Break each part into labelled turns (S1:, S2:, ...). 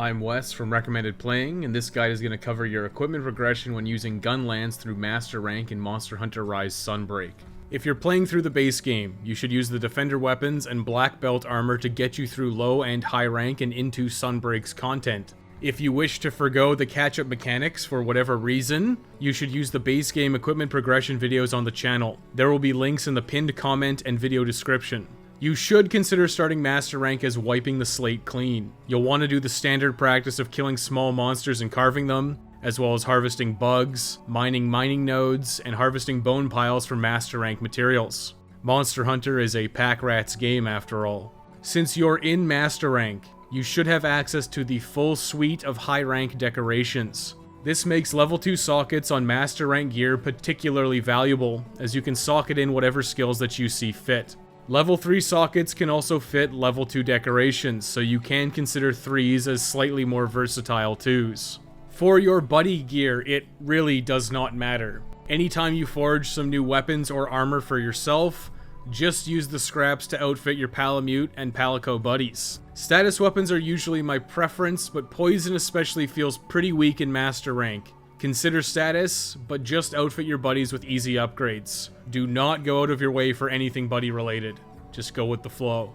S1: I'm Wes from Recommended Playing, and this guide is going to cover your equipment progression when using Gunlance through Master Rank in Monster Hunter Rise Sunbreak. If you're playing through the base game, you should use the Defender weapons and Black Belt armor to get you through low and high rank and into Sunbreak's content. If you wish to forgo the catch-up mechanics for whatever reason, you should use the base game equipment progression videos on the channel. There will be links in the pinned comment and video description. You should consider starting Master Rank as wiping the slate clean. You'll want to do the standard practice of killing small monsters and carving them, as well as harvesting bugs, mining nodes, and harvesting bone piles for Master Rank materials. Monster Hunter is a pack rat's game after all. Since you're in Master Rank, you should have access to the full suite of high rank decorations. This makes level 2 sockets on Master Rank gear particularly valuable, as you can socket in whatever skills that you see fit. Level 3 sockets can also fit level 2 decorations, so you can consider 3s as slightly more versatile 2s. For your buddy gear, it really does not matter. Anytime you forge some new weapons or armor for yourself, just use the scraps to outfit your Palamute and Palico buddies. Status weapons are usually my preference, but Poison especially feels pretty weak in Master Rank. Consider status, but just outfit your buddies with easy upgrades. Do not go out of your way for anything buddy related. Just go with the flow.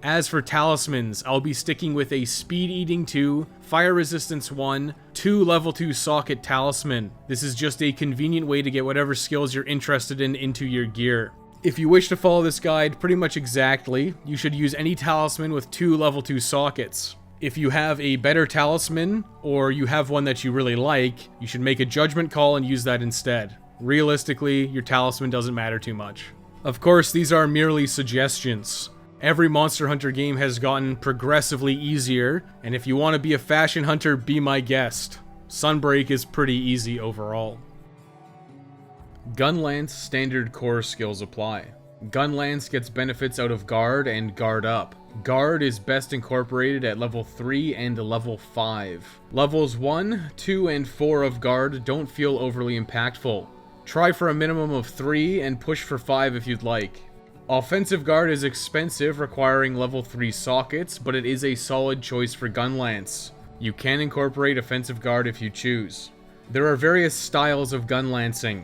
S1: As for talismans, I'll be sticking with a Speed Eating 2, Fire Resistance 1, 2 level 2 socket talisman. This is just a convenient way to get whatever skills you're interested in into your gear. If you wish to follow this guide pretty much exactly, you should use any talisman with 2 level 2 sockets. If you have a better talisman, or you have one that you really like, you should make a judgment call and use that instead. Realistically, your talisman doesn't matter too much. Of course, these are merely suggestions. Every Monster Hunter game has gotten progressively easier, and if you want to be a fashion hunter, be my guest. Sunbreak is pretty easy overall. Gunlance standard core skills apply. Gunlance gets benefits out of Guard and Guard Up. Guard is best incorporated at level 3 and level 5. Levels 1, 2, and 4 of Guard don't feel overly impactful. Try for a minimum of 3 and push for 5 if you'd like. Offensive Guard is expensive, requiring level 3 sockets, but it is a solid choice for Gunlance. You can incorporate Offensive Guard if you choose. There are various styles of Gunlancing.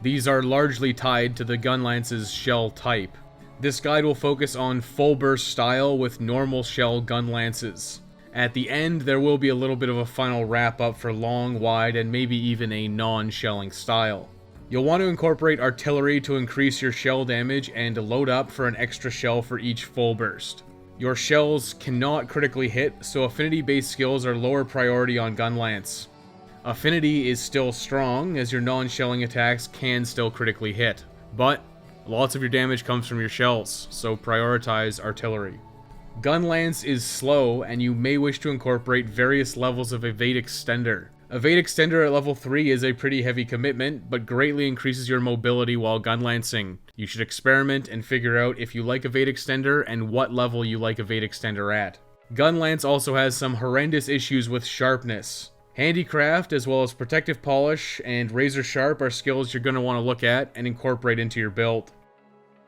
S1: These are largely tied to the Gunlance's shell type. This guide will focus on full burst style with normal shell Gunlances. At the end, there will be a little bit of a final wrap up for long, wide, and maybe even a non-shelling style. You'll want to incorporate artillery to increase your shell damage and load up for an extra shell for each full burst. Your shells cannot critically hit, so affinity-based skills are lower priority on Gunlance. Affinity is still strong, as your non-shelling attacks can still critically hit, but lots of your damage comes from your shells, so prioritize artillery. Gunlance is slow, and you may wish to incorporate various levels of Evade Extender. Evade Extender at level 3 is a pretty heavy commitment, but greatly increases your mobility while gunlancing. You should experiment and figure out if you like Evade Extender and what level you like Evade Extender at. Gunlance also has some horrendous issues with sharpness. Handicraft, as well as Protective Polish and Razor Sharp are skills you're going to want to look at and incorporate into your build.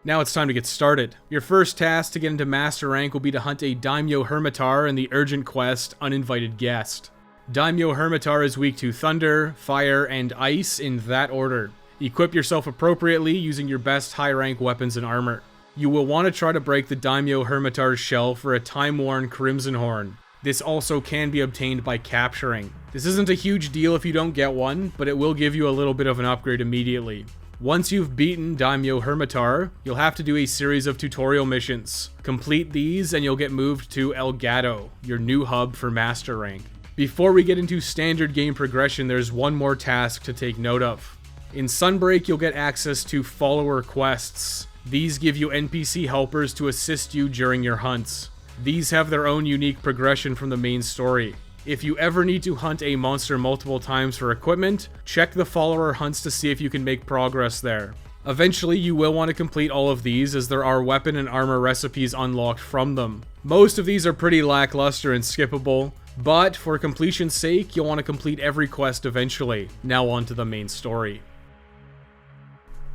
S1: Now it's time to get started. Your first task to get into Master Rank will be to hunt a Daimyo Hermitar in the urgent quest, Uninvited Guest. Daimyo Hermitar is weak to Thunder, Fire, and Ice in that order. Equip yourself appropriately using your best high rank weapons and armor. You will want to try to break the Daimyo Hermitar's shell for a time-worn Crimson Horn. This also can be obtained by capturing. This isn't a huge deal if you don't get one, but it will give you a little bit of an upgrade immediately. Once you've beaten Daimyo Hermitar, you'll have to do a series of tutorial missions. Complete these and you'll get moved to Elgato, your new hub for Master Rank. Before we get into standard game progression, there's one more task to take note of. In Sunbreak, you'll get access to follower quests. These give you NPC helpers to assist you during your hunts. These have their own unique progression from the main story. If you ever need to hunt a monster multiple times for equipment, check the follower hunts to see if you can make progress there. Eventually, you will want to complete all of these, as there are weapon and armor recipes unlocked from them. Most of these are pretty lackluster and skippable, but for completion's sake, you'll want to complete every quest eventually. Now on to the main story.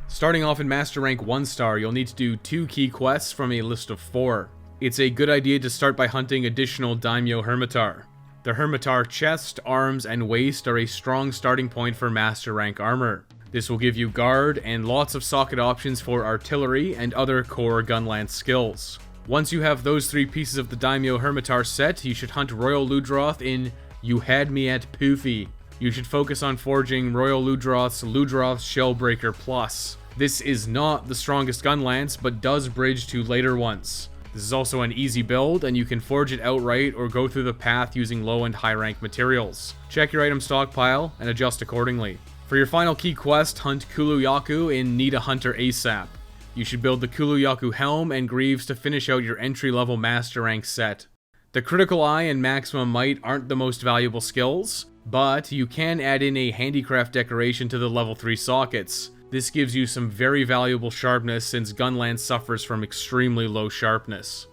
S1: Starting off in Master Rank 1 star, you'll need to do 2 key quests from a list of 4. It's a good idea to start by hunting additional Daimyo Hermitar. The Hermitar chest, arms, and waist are a strong starting point for master rank armor. This will give you guard and lots of socket options for artillery and other core Gunlance skills. Once you have those 3 pieces of the Daimyo Hermitar set, you should hunt Royal Ludroth in You Had Me at Poofy. You should focus on forging Royal Ludroth's Ludroth Shellbreaker Plus. This is not the strongest Gunlance, but does bridge to later ones. This is also an easy build, and you can forge it outright or go through the path using low and high rank materials. Check your item stockpile and adjust accordingly. For your final key quest, hunt Kuluyaku in Need a Hunter ASAP. You should build the Kuluyaku helm and greaves to finish out your entry-level master rank set. The critical eye and maximum might aren't the most valuable skills, but you can add in a handicraft decoration to the level 3 sockets. This gives you some very valuable sharpness since Gunlance suffers from extremely low sharpness.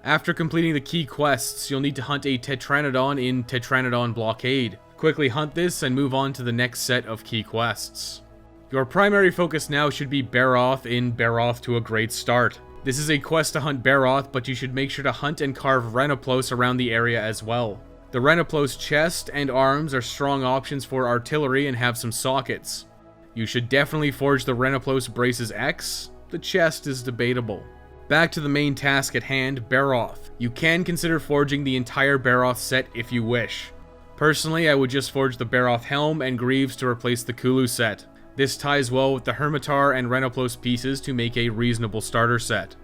S1: After completing the key quests, you'll need to hunt a Tetranodon in Tetranodon Blockade. Quickly hunt this and move on to the next set of key quests. Your primary focus now should be Baroth in Baroth to a Great Start. This is a quest to hunt Baroth, but you should make sure to hunt and carve Renoplos around the area as well. The Renoplos chest and arms are strong options for artillery and have some sockets. You should definitely forge the Renoplos Braces X. The chest is debatable. Back to the main task at hand, Baroth. You can consider forging the entire Baroth set if you wish. Personally, I would just forge the Baroth helm and greaves to replace the Kulu set. This ties well with the Hermitar and Renoplos pieces to make a reasonable starter set.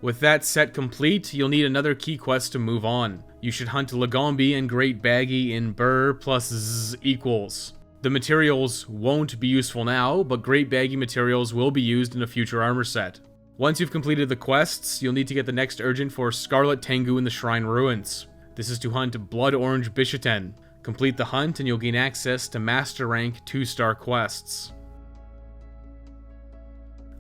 S1: With that set complete, you'll need another key quest to move on. You should hunt Lagombi and Great Baggy in Burr plus Z equals. The materials won't be useful now, but Great Baggy materials will be used in a future armor set. Once you've completed the quests, you'll need to get the next urgent for Scarlet Tengu in the Shrine Ruins. This is to hunt Blood Orange Bisheten. Complete the hunt and you'll gain access to Master Rank 2-star quests.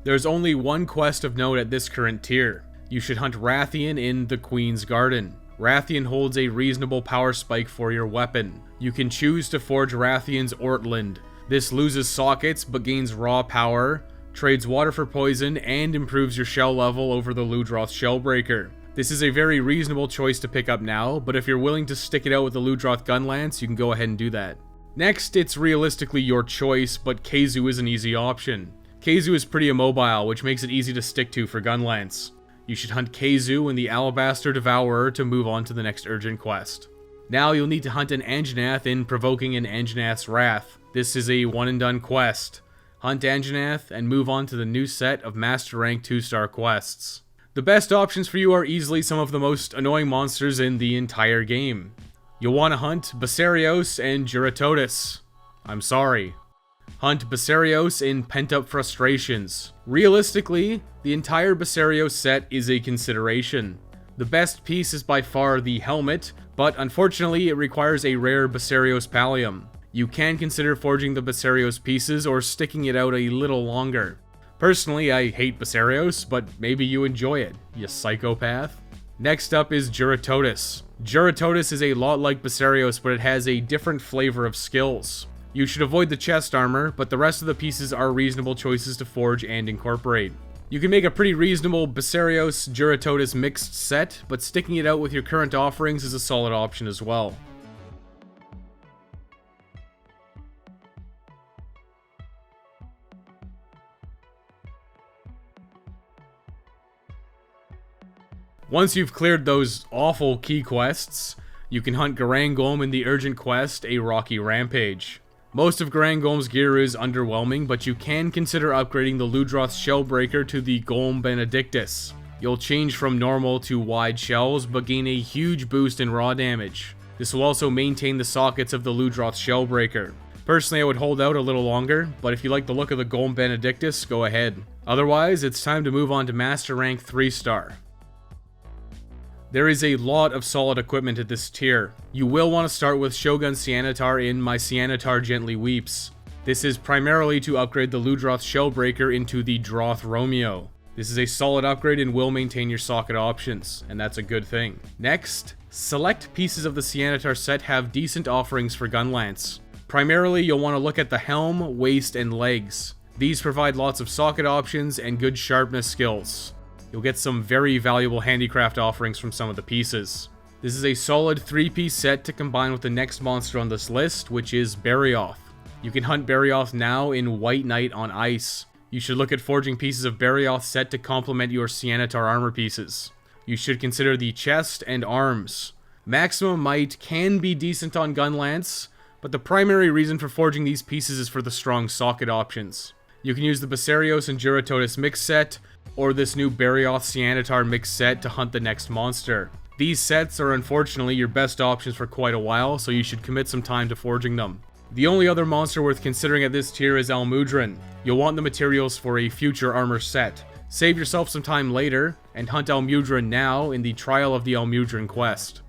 S1: There's only one quest of note at this current tier. You should hunt Rathian in the Queen's Garden. Rathian holds a reasonable power spike for your weapon. You can choose to forge Rathian's Ortland. This loses sockets but gains raw power, trades water for poison, and improves your shell level over the Ludroth Shellbreaker. This is a very reasonable choice to pick up now, but if you're willing to stick it out with the Ludroth Gunlance, you can go ahead and do that. Next, it's realistically your choice, but Keizu is an easy option. Keizu is pretty immobile, which makes it easy to stick to for Gunlance. You should hunt Keizu and the Alabaster Devourer to move on to the next urgent quest. Now you'll need to hunt an Anjanath in Provoking an Anjanath's Wrath. This is a one-and-done quest. Hunt Anjanath and move on to the new set of Master Rank 2-star quests. The best options for you are easily some of the most annoying monsters in the entire game. You'll want to hunt Basarios and Juratotis. I'm sorry. Hunt Basarios in Pent Up Frustrations. Realistically, the entire Basarios set is a consideration. The best piece is by far the helmet, but unfortunately it requires a rare Basarios Pallium. You can consider forging the Basarios pieces or sticking it out a little longer. Personally, I hate Basarios, but maybe you enjoy it, you psychopath. Next up is Juratotis. Juratotis is a lot like Basarios, but it has a different flavor of skills. You should avoid the chest armor, but the rest of the pieces are reasonable choices to forge and incorporate. You can make a pretty reasonable Basarios Juratotis mixed set, but sticking it out with your current offerings is a solid option as well. Once you've cleared those awful key quests, you can hunt Garangolm in the urgent quest, A Rocky Rampage. Most of Garangolm's gear is underwhelming, but you can consider upgrading the Ludroth Shellbreaker to the Golem Benedictus. You'll change from normal to wide shells, but gain a huge boost in raw damage. This will also maintain the sockets of the Ludroth Shellbreaker. Personally, I would hold out a little longer, but if you like the look of the Golem Benedictus, go ahead. Otherwise, it's time to move on to Master Rank 3-star. There is a lot of solid equipment at this tier. You will want to start with Shogun Cyanitar in My Cyanitar Gently Weeps. This is primarily to upgrade the Ludroth Shellbreaker into the Droth Romeo. This is a solid upgrade and will maintain your socket options, and that's a good thing. Next, select pieces of the Cyanitar set have decent offerings for Gunlance. Primarily, you'll want to look at the helm, waist, and legs. These provide lots of socket options and good sharpness skills. You'll get some very valuable handicraft offerings from some of the pieces. This is a solid 3-piece set to combine with the next monster on this list, which is Barioth. You can hunt Barioth now in White Knight on ice. You should look at forging pieces of Barioth set to complement your Cyanitar armor pieces. You should consider the chest and arms. Maximum Might can be decent on Gunlance, but the primary reason for forging these pieces is for the strong socket options. You can use the Basarios and Juratotus mix set, or this new Barioth Cyanitar mix set to hunt the next monster. These sets are unfortunately your best options for quite a while, so you should commit some time to forging them. The only other monster worth considering at this tier is Almudron. You'll want the materials for a future armor set. Save yourself some time later, and hunt Almudron now in the Trial of the Almudron quest.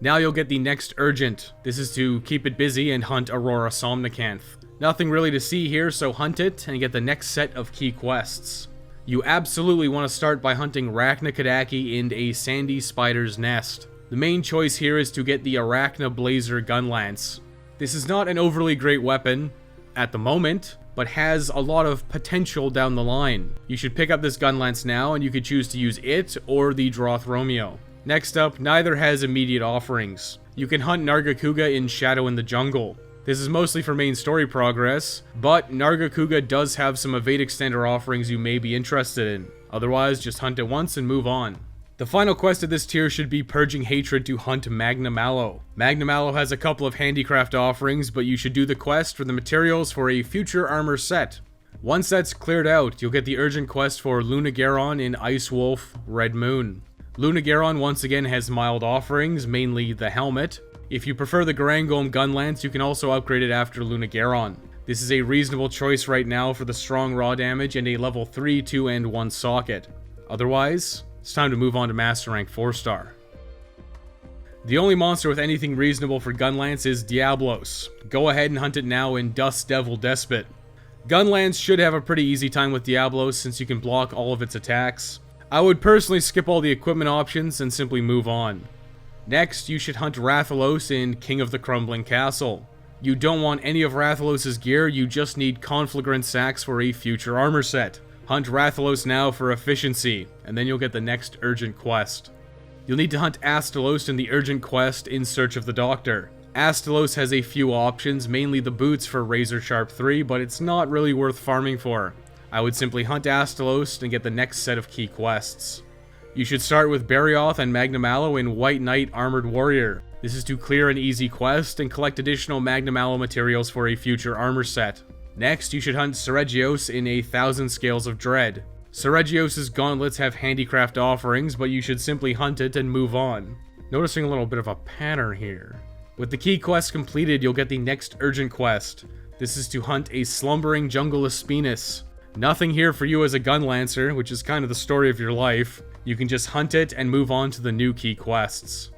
S1: Now you'll get the next Urgent. This is to keep it busy and hunt Aurora Somnicanth. Nothing really to see here, so hunt it and get the next set of key quests. You absolutely want to start by hunting Rachna Kadaki in a Sandy Spider's Nest. The main choice here is to get the Arachna Blazer Gunlance. This is not an overly great weapon at the moment, but has a lot of potential down the line. You should pick up this Gunlance now, and you could choose to use it or the Droth Romeo. Next up, neither has immediate offerings. You can hunt Nargacuga in Shadow in the Jungle. This is mostly for main story progress, but Nargacuga does have some evade extender offerings you may be interested in. Otherwise, just hunt it once and move on. The final quest of this tier should be Purging Hatred to hunt Magna Mallow. Magna Mallow has a couple of handicraft offerings, but you should do the quest for the materials for a future armor set. Once that's cleared out, you'll get the urgent quest for Lunageron in Ice Wolf Red Moon. Lunageron once again has mild offerings, mainly the helmet. If you prefer the Garangolm Gunlance, you can also upgrade it after Lunageron. This is a reasonable choice right now for the strong raw damage and a level 3, 2, and 1 socket. Otherwise, it's time to move on to Master Rank 4-star. The only monster with anything reasonable for Gunlance is Diablos. Go ahead and hunt it now in Dust Devil Despot. Gunlance should have a pretty easy time with Diablos since you can block all of its attacks. I would personally skip all the equipment options and simply move on. Next, you should hunt Rathalos in King of the Crumbling Castle. You don't want any of Rathalos' gear, you just need Conflagrant Sacks for a future armor set. Hunt Rathalos now for efficiency, and then you'll get the next urgent quest. You'll need to hunt Astalos in the urgent quest in Search of the Doctor. Astalos has a few options, mainly the boots for Razor Sharp 3, but it's not really worth farming for. I would simply hunt Astalos and get the next set of key quests. You should start with Barioth and Magna Mallow in White Knight Armored Warrior. This is to clear an easy quest and collect additional Magna Mallow materials for a future armor set. Next, you should hunt Seregios in a 1000 Scales of Dread. Seregios' gauntlets have handicraft offerings, but you should simply hunt it and move on. Noticing a little bit of a pattern here. With the key quest completed, you'll get the next urgent quest. This is to hunt a Slumbering Jungle Espinus. Nothing here for you as a Gunlancer, which is kind of the story of your life. You can just hunt it and move on to the new key quests.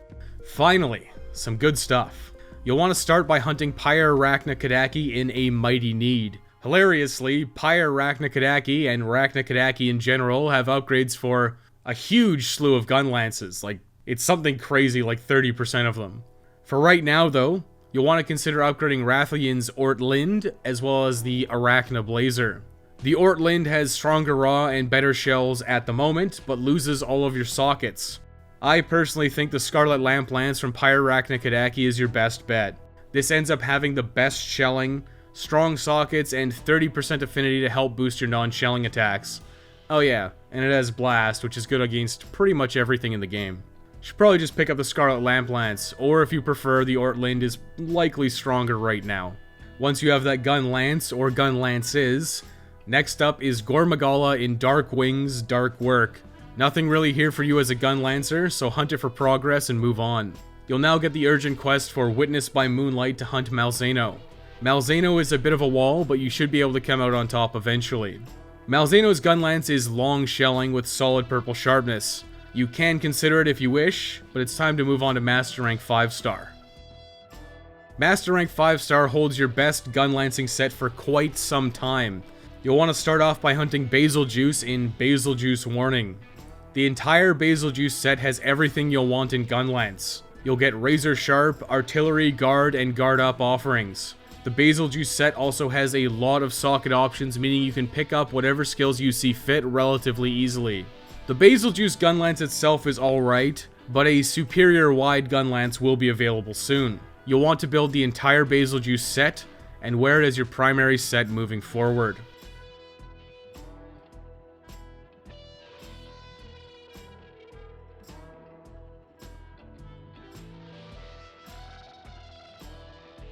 S1: Finally, some good stuff. You'll want to start by hunting Pyre-Rachna Kadaki in a Mighty Need. Hilariously, Pyre-Rachna Kadaki and Rachna Kadaki in general have upgrades for a huge slew of Gunlances. Like, it's something crazy like 30% of them. For right now though, you'll want to consider upgrading Rathian's Ortlind as well as the Arachna Blazer. The Ortlind has stronger raw and better shells at the moment, but loses all of your sockets. I personally think the Scarlet Lamp Lance from Pyre-Rachna Kadaki is your best bet. This ends up having the best shelling, strong sockets, and 30% affinity to help boost your non-shelling attacks. Oh yeah, and it has Blast, which is good against pretty much everything in the game. Should probably just pick up the Scarlet Lamp Lance, or if you prefer, the Ortlind is likely stronger right now. Once you have that Gunlance, or Gunlances, next up is Gormagala in Dark Wings, Dark Work. Nothing really here for you as a Gunlancer, so hunt it for progress and move on. You'll now get the urgent quest for Witness by Moonlight to hunt Malzeno. Malzeno is a bit of a wall, but you should be able to come out on top eventually. Malzeno's Gunlance is long shelling with solid purple sharpness. You can consider it if you wish, but it's time to move on to Master Rank 5-star. Master Rank 5-star holds your best gunlancing set for quite some time. You'll want to start off by hunting Basil Juice in Basil Juice Warning. The entire Basil Juice set has everything you'll want in Gunlance. You'll get Razor Sharp, Artillery, Guard, and Guard Up offerings. The Basil Juice set also has a lot of socket options, meaning you can pick up whatever skills you see fit relatively easily. The Basil Juice Gunlance itself is alright, but a superior wide Gunlance will be available soon. You'll want to build the entire Basil Juice set, and wear it as your primary set moving forward.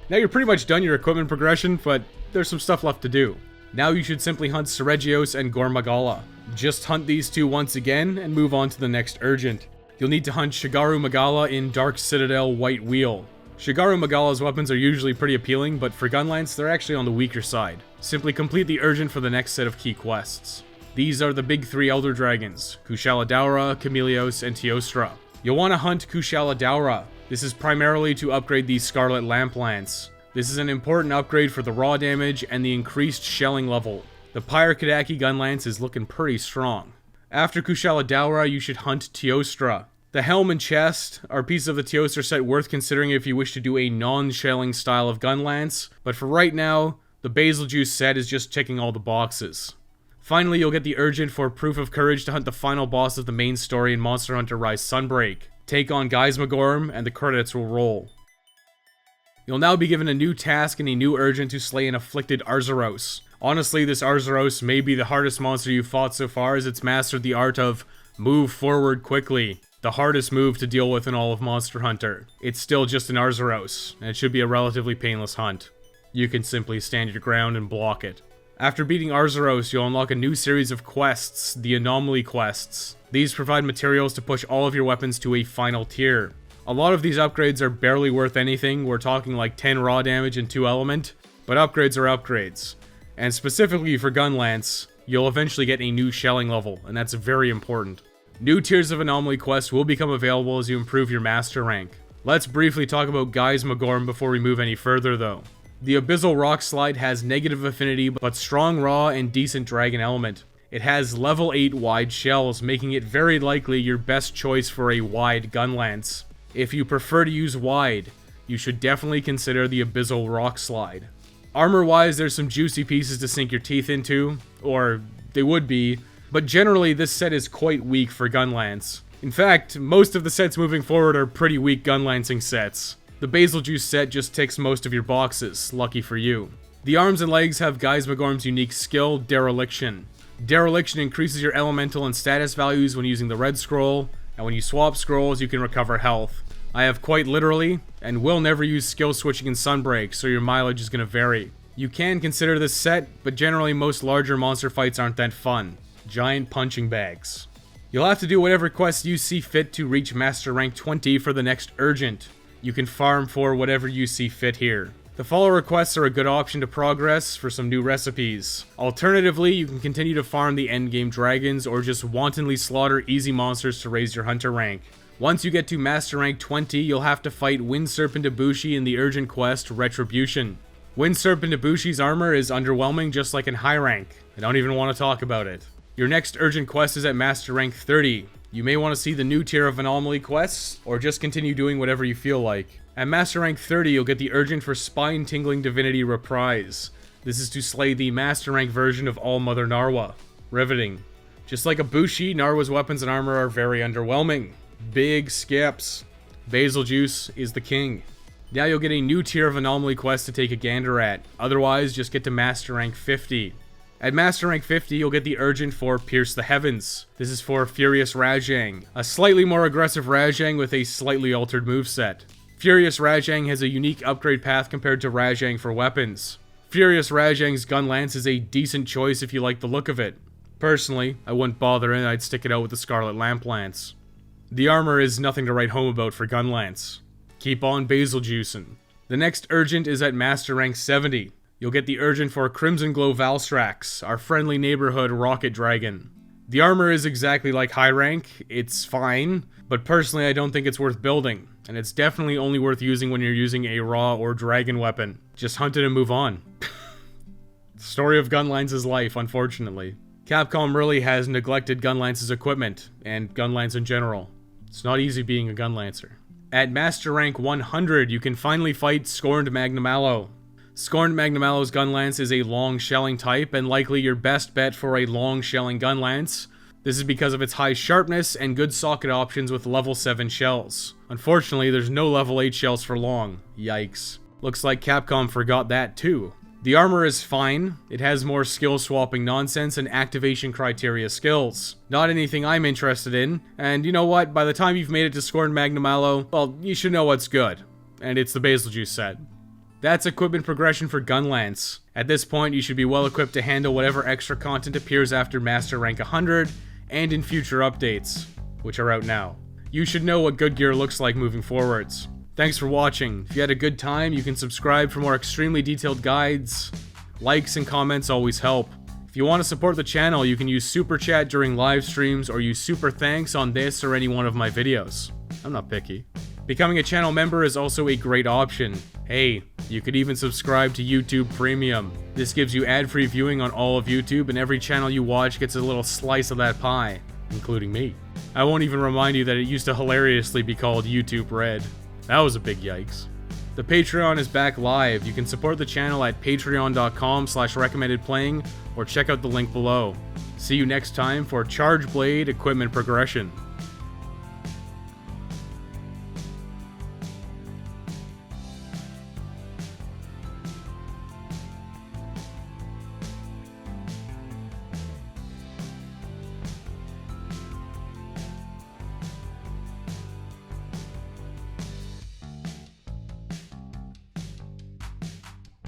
S1: Now you're pretty much done your equipment progression, but there's some stuff left to do. Now you should simply hunt Seregios and Gormagala. Just hunt these two once again, and move on to the next urgent. You'll need to hunt Shigaru Magala in Dark Citadel White Wheel. Shigaru Magala's weapons are usually pretty appealing, but for Gunlance, they're actually on the weaker side. Simply complete the urgent for the next set of key quests. These are the big three Elder Dragons, Kushala Daora, Chameleos, and Teostra. You'll want to hunt Kushala Daora. This is primarily to upgrade the Scarlet Lamp Lance. This is an important upgrade for the raw damage and the increased shelling level. The Pyre-Kadaki Gunlance is looking pretty strong. After Kushala Daora, you should hunt Teostra. The helm and chest are pieces of the Teostra set worth considering if you wish to do a non-shelling style of Gunlance, but for right now, the Basil Juice set is just checking all the boxes. Finally, you'll get the urgent for Proof of Courage to hunt the final boss of the main story in Monster Hunter Rise Sunbreak. Take on Geismagorm, and the credits will roll. You'll now be given a new task and a new urgent to slay an afflicted Arzuros. Honestly, this Arzuros may be the hardest monster you've fought so far, as it's mastered the art of move forward quickly. The hardest move to deal with in all of Monster Hunter. It's still just an Arzuros, and it should be a relatively painless hunt. You can simply stand your ground and block it. After beating Arzuros, you'll unlock a new series of quests, the Anomaly Quests. These provide materials to push all of your weapons to a final tier. A lot of these upgrades are barely worth anything, we're talking like 10 raw damage and 2 element, but upgrades are upgrades. And specifically for Gunlance, you'll eventually get a new shelling level, and that's very important. New tiers of Anomaly Quests will become available as you improve your master rank. Let's briefly talk about Geismagorm before we move any further though. The Abyssal Rock Slide has negative affinity, but strong raw and decent dragon element. It has level 8 wide shells, making it very likely your best choice for a wide Gunlance. If you prefer to use wide, you should definitely consider the Abyssal Rock Slide. Armor-wise, there's some juicy pieces to sink your teeth into, or they would be, but generally this set is quite weak for Gunlance. In fact, most of the sets moving forward are pretty weak Gunlancing sets. The Basil Juice set just ticks most of your boxes, lucky for you. The arms and legs have Geismagorm's unique skill, Dereliction. Dereliction increases your elemental and status values when using the red scroll, and when you swap scrolls you can recover health. I have quite literally, and will never use skill switching in Sunbreak, so your mileage is going to vary. You can consider this set, but generally most larger monster fights aren't that fun. Giant punching bags. You'll have to do whatever quests you see fit to reach Master Rank 20 for the next urgent. You can farm for whatever you see fit here. The follower quests are a good option to progress for some new recipes. Alternatively, you can continue to farm the endgame dragons or just wantonly slaughter easy monsters to raise your hunter rank. Once you get to Master Rank 20, you'll have to fight Wind Serpent Ibushi in the urgent quest Retribution. Wind Serpent Ibushi's armor is underwhelming just like in high rank. I don't even want to talk about it. Your next urgent quest is at Master Rank 30. You may want to see the new tier of Anomaly quests, or just continue doing whatever you feel like. At Master Rank 30, you'll get the urgent for Spine-Tingling Divinity Reprise. This is to slay the Master Rank version of All Mother Narwa. Riveting. Just like Ibushi, Narwa's weapons and armor are very underwhelming. Big skips. Basil Juice is the king. Now you'll get a new tier of Anomaly quest to take a gander at. Otherwise, just get to Master Rank 50. At Master Rank 50, you'll get the urgent for Pierce the Heavens. This is for Furious Rajang, a slightly more aggressive Rajang with a slightly altered moveset. Furious Rajang has a unique upgrade path compared to Rajang for weapons. Furious Rajang's Gunlance is a decent choice if you like the look of it. Personally, I wouldn't bother and I'd stick it out with the Scarlet Lamp Lance. The armor is nothing to write home about for Gunlance. keep on basil juicing. The next Urgent is at Master Rank 70. You'll get the Urgent for Crimson Glow Valstrax, our friendly neighborhood rocket dragon. The armor is exactly like high rank, it's fine, but personally I don't think it's worth building, and it's definitely only worth using when you're using a raw or dragon weapon. Just hunt it and move on. Story of Gunlance's life, unfortunately. Capcom really has neglected Gunlance's equipment, and Gunlance in general. It's not easy being a Gunlancer. At Master Rank 100, you can finally fight Scorned Magnamallow. Scorned Magnamallo's Gunlance is a long shelling type, and likely your best bet for a long shelling Gunlance. This is because of its high sharpness and good socket options with level 7 shells. Unfortunately, there's no level 8 shells for long. Yikes. Looks like Capcom forgot that too. The armor is fine. It has more skill swapping nonsense and activation criteria skills. Not anything I'm interested in, and you know what? By the time you've made it to Scorned Magnamallow, well, you should know what's good. And it's the Basil Juice set. That's equipment progression for Gunlance. At this point, you should be well equipped to handle whatever extra content appears after Master Rank 100, and in future updates, which are out now. You should know what good gear looks like moving forwards. Thanks for watching. If you had a good time, you can subscribe for more extremely detailed guides. Likes and comments always help. If you want to support the channel, you can use Super Chat during live streams or use Super Thanks on this or any one of my videos. I'm not picky. Becoming a channel member is also a great option. Hey, you could even subscribe to YouTube Premium. This gives you ad-free viewing on all of YouTube, and every channel you watch gets a little slice of that pie, including me. I won't even remind you that it used to hilariously be called YouTube Red. That was a big yikes. The Patreon is back live. You can support the channel at patreon.com/recommendedplaying or check out the link below. See you next time for Charge Blade equipment progression.